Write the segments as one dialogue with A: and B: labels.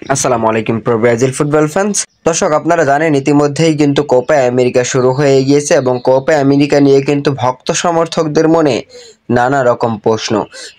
A: আসসালামু আলাইকুম pro Brazil football fans. দর্শক, আপনারা জানেন ইতিমধ্যেই কিন্তু কোপা আমেরিকা শুরু হয়ে গিয়েছে এবং কোপা আমেরিকা নিয়ে কিন্তু ভক্ত সমর্থকদের মনে নানা রকম প্রশ্ন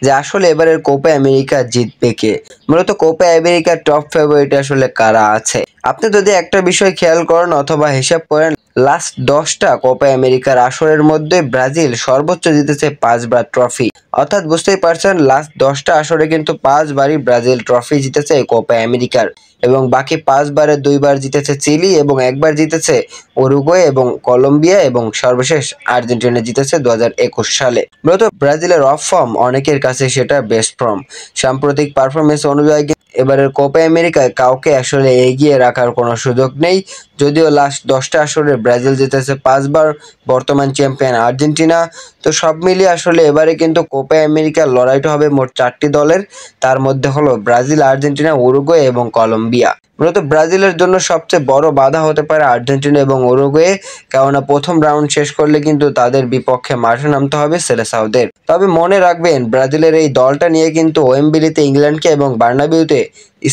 A: যে আসলে এবারের কোপা আমেরিকা জিতবে কে। মূলত কোপা আমেরিকার টপ ফেভারিট আসলে কারা আছে। আপনি যদি একটা বিষয় খেয়াল করেন অথবা হিসাব করেন, লাস্ট 10টা কোপা আমেরিকার আসরের মধ্যে ব্রাজিল সর্বোচ্চ জিতেছে 5বার ট্রফি। অর্থাৎ বুঝতেই পারছেন, লাস্ট 10টা আসরে কিন্তু 5বারই ব্রাজিল ট্রফি জিতেছে এই কোপা আমেরিকার, এবং বাকি 5বারে 2বার জিতেছে চিলি এবং একবার জিতেছে উরুগুয়ে এবং কলম্বিয়া, এবং সর্বশেষ আর্জেন্টিনা জিতেছে 2021 সালে। মূলত ব্রাজিলের অফ ফর্ম অনেকের কাছে সেটা বেস্ট ফর্ম। সাম্প্রতিক পারফরমেন্স অনুযায়ী এবারের কোপা আমেরিকায় কাউকে আসলে এগিয়ে রাখার কোনো সুযোগ নেই। যদিও লাস্ট 10টা আসরে ব্রাজিল জিতেছে 5বার, বর্তমান চ্যাম্পিয়ন আর্জেন্টিনা। তো সব মিলিয়ে আসলে এবারে কিন্তু কোপা আমেরিকার লড়াইটা হবে মোট 4টি দলের। তার মধ্যে হলো ব্রাজিল, আর্জেন্টিনা, উরুগুয়ে এবং কলম্বিয়া। মূলত ব্রাজিলের জন্য সবচেয়ে বড় বাধা হতে পারে আর্জেন্টিনা এবং উরুগুয়ে, কেননা প্রথম রাউন্ড শেষ করলে কিন্তু তাদের বিপক্ষে মাঠে নামতে হবে সেলেসাওদের। তবে মনে রাখবেন, ব্রাজিলের এই দলটা নিয়ে কিন্তু ওয়েম্বলিতে ইংল্যান্ডকে এবং বার্নাবিউতে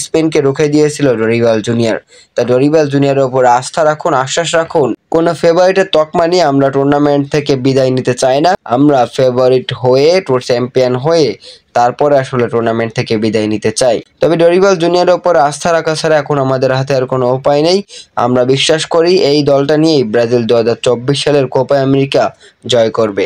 A: স্পেনকে রুখে দিয়েছিল ডরিবাল জুনিয়র। তা ডরিবাল জুনিয়রের ওপর আস্থা রাখুন, আশ্বাস রাখুন। কোনো ফেভারিটের তকমা নিয়ে আমরা টুর্নামেন্ট থেকে বিদায় নিতে চাই না। আমরা ফেভারিট হয়ে, টুর চ্যাম্পিয়ন হয়ে তারপরে আসলে টুর্নামেন্ট থেকে বিদায় নিতে চাই। তবে ডরিবাল জুনিয়রের ওপর আস্থা রাখা ছাড়া এখন আমাদের হাতে আর কোনো উপায় নেই। আমরা বিশ্বাস করি এই দলটা নিয়েই ব্রাজিল 2024 সালের কোপা আমেরিকা জয় করবে।